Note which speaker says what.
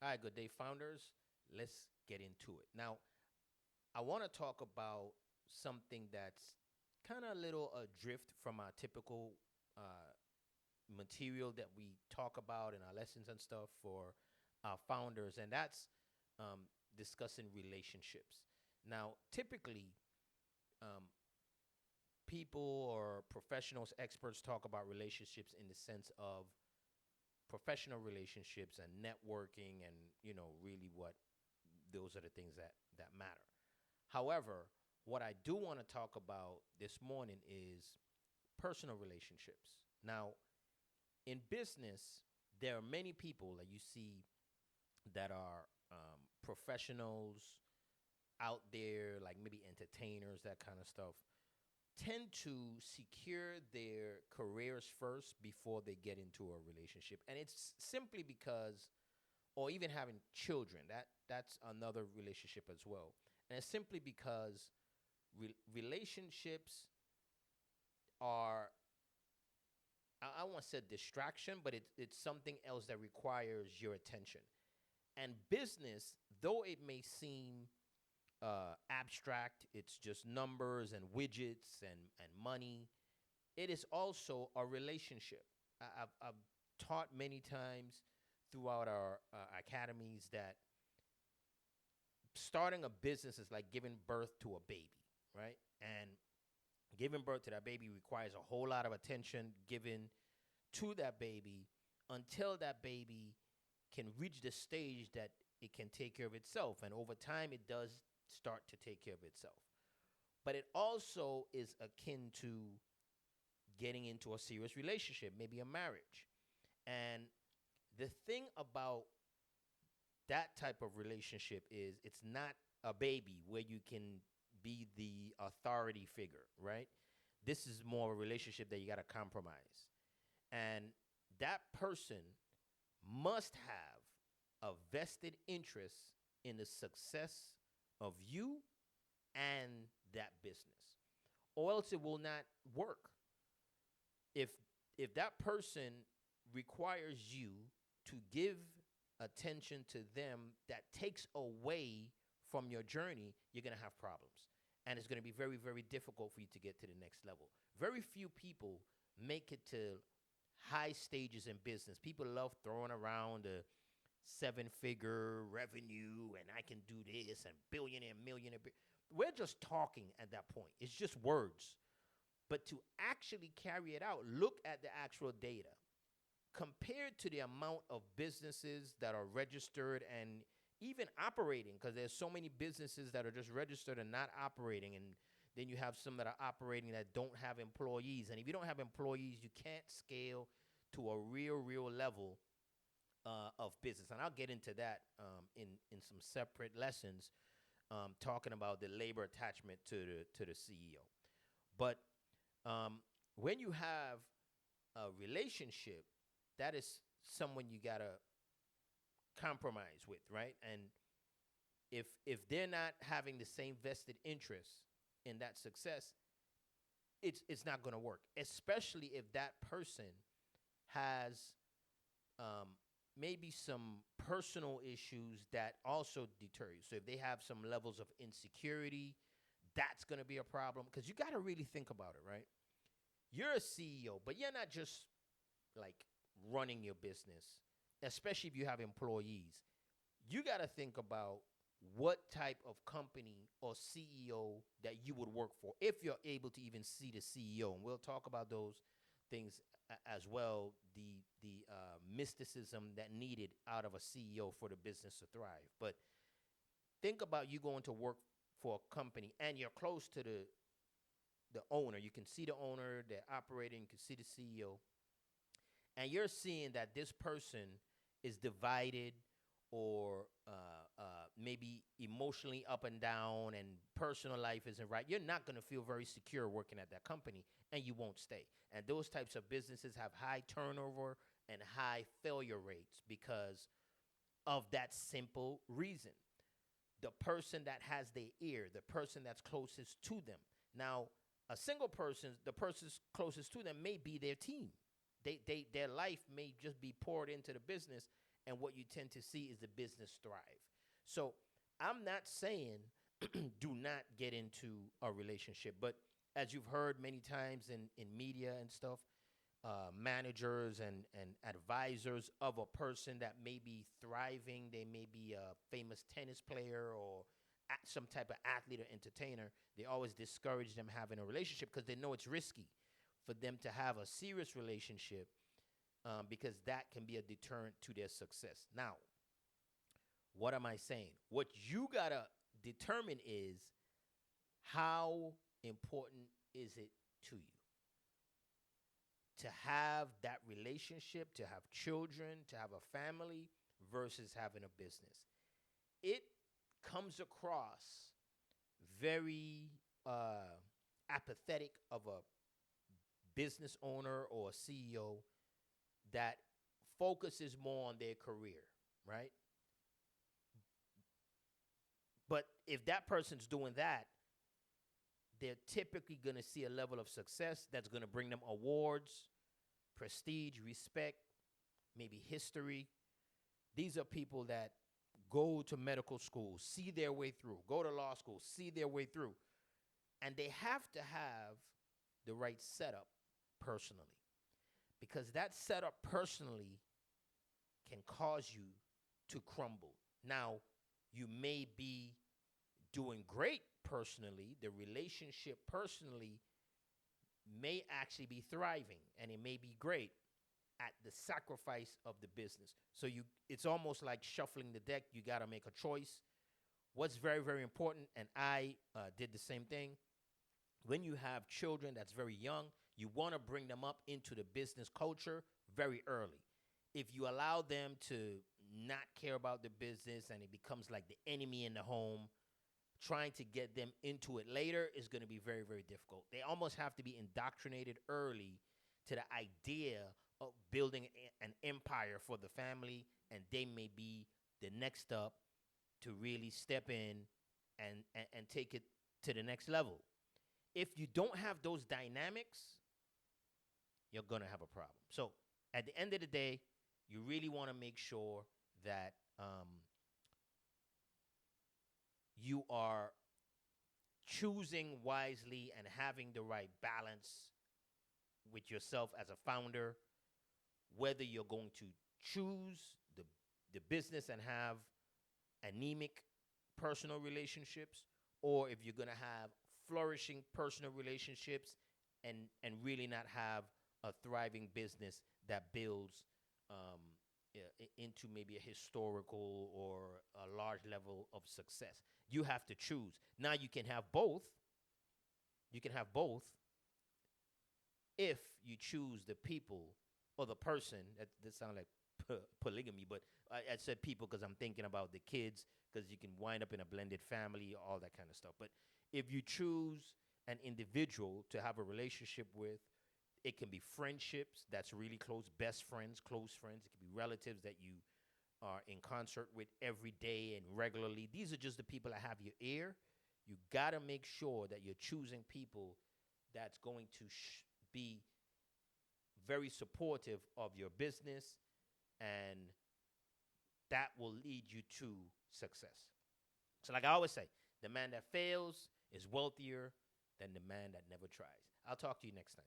Speaker 1: All right, good day, founders. Let's get into it. Now, I want to talk about something that's kind of a little adrift from our typical uh, material that we talk about in our lessons and stuff for our founders, and that's discussing relationships. Now, typically, um, people or professionals, experts talk about relationships in the sense of professional relationships and networking and really what those are the things that matter. However, what I do want to talk about this morning is personal relationships. Now, in business, there are many people that you see that are professionals out there, like maybe entertainers, that kind of stuff, tend to secure their careers first before they get into a relationship. And it's simply because, or even having children, that's another relationship as well. And it's simply because relationships are, I won't say distraction, but it's something else that requires your attention. And business, though it may seem abstract, it's just numbers and widgets and money, it is also a relationship. I've taught many times throughout our academies that starting a business is like giving birth to a baby, right? And giving birth to that baby requires a whole lot of attention given to that baby until that baby can reach the stage that it can take care of itself. And over time, it does start to take care of itself. But it also is akin to getting into a serious relationship, maybe a marriage. And the thing about that type of relationship is it's not a baby where you can be the authority figure, right? This is more a relationship that you got to compromise. And that person must have a vested interest in the success of you and that business, or else it will not work. If that person requires you to give attention to them that takes away from your journey, you're going to have problems. And it's going to be very, very difficult for you to get to the next level. Very few people make it to high stages in business. People love throwing around a seven-figure revenue and I can do this and billionaire, millionaire. We're just talking at that point. It's just words. But to actually carry it out, look at the actual data. Compared to the amount of businesses that are registered and even operating, because there's so many businesses that are just registered and not operating, and then you have some that are operating that don't have employees. And if you don't have employees, you can't scale to a real level of business. And I'll get into that in some separate lessons, talking about the labor attachment to the CEO. But when you have a relationship, that is someone you gotta compromise with, right? And if they're not having the same vested interest in that success, it's not gonna work. Especially if that person has maybe some personal issues that also deter you. So if they have some levels of insecurity, that's gonna be a problem because you gotta really think about it, right? You're a CEO, but you're not just like running your business, especially if you have employees. You got to think about what type of company or CEO that you would work for if you're able to even see the CEO. And we'll talk about those things as well, the mysticism that needed out of a CEO for the business to thrive. But think about you going to work for a company and you're close to the owner. You can see the owner, they're operating, you can see the CEO. And you're seeing that this person is divided or maybe emotionally up and down and personal life isn't right. You're not going to feel very secure working at that company and you won't stay. And those types of businesses have high turnover and high failure rates because of that simple reason. The person that has their ear, the person that's closest to them. Now, a single person, the person closest to them may be their team. Their life may just be poured into the business, and what you tend to see is the business thrive. So I'm not saying do not get into a relationship, but as you've heard many times in media and stuff, managers and advisors of a person that may be thriving, they may be a famous tennis player or some type of athlete or entertainer, they always discourage them having a relationship because they know it's risky for them to have a serious relationship, because that can be a deterrent to their success. Now, what am I saying? What you got to determine is how important is it to you to have that relationship, to have children, to have a family versus having a business. It comes across very apathetic of a business owner or a CEO that focuses more on their career, right? But if that person's doing that, they're typically going to see a level of success that's going to bring them awards, prestige, respect, maybe history. These are people that go to medical school, see their way through, go to law school, see their way through. And they have to have the right setup personally, because that setup personally can cause you to crumble. Now, you may be doing great personally, the relationship personally may actually be thriving and it may be great at the sacrifice of the business. So it's almost like shuffling the deck. You got to make a choice. What's very, very important, and I did the same thing, when you have children that's very young, you want to bring them up into the business culture very early. If you allow them to not care about the business and it becomes like the enemy in the home, trying to get them into it later is going to be very, very difficult. They almost have to be indoctrinated early to the idea of building an empire for the family, and they may be the next up to really step in and take it to the next level. If you don't have those dynamics, you're going to have a problem. So at the end of the day, you really want to make sure that you are choosing wisely and having the right balance with yourself as a founder, whether you're going to choose the business and have anemic personal relationships, or if you're going to have flourishing personal relationships and really not have a thriving business that builds into maybe a historical or a large level of success. You have to choose. Now you can have both. You can have both if you choose the people or the person. That sounds like polygamy, but I said people because I'm thinking about the kids, because you can wind up in a blended family, all that kind of stuff. But if you choose an individual to have a relationship with, it can be friendships that's really close, best friends, close friends. It can be relatives that you are in concert with every day and regularly. These are just the people that have your ear. You got to make sure that you're choosing people that's going to be very supportive of your business, and that will lead you to success. So like I always say, the man that fails is wealthier than the man that never tries. I'll talk to you next time.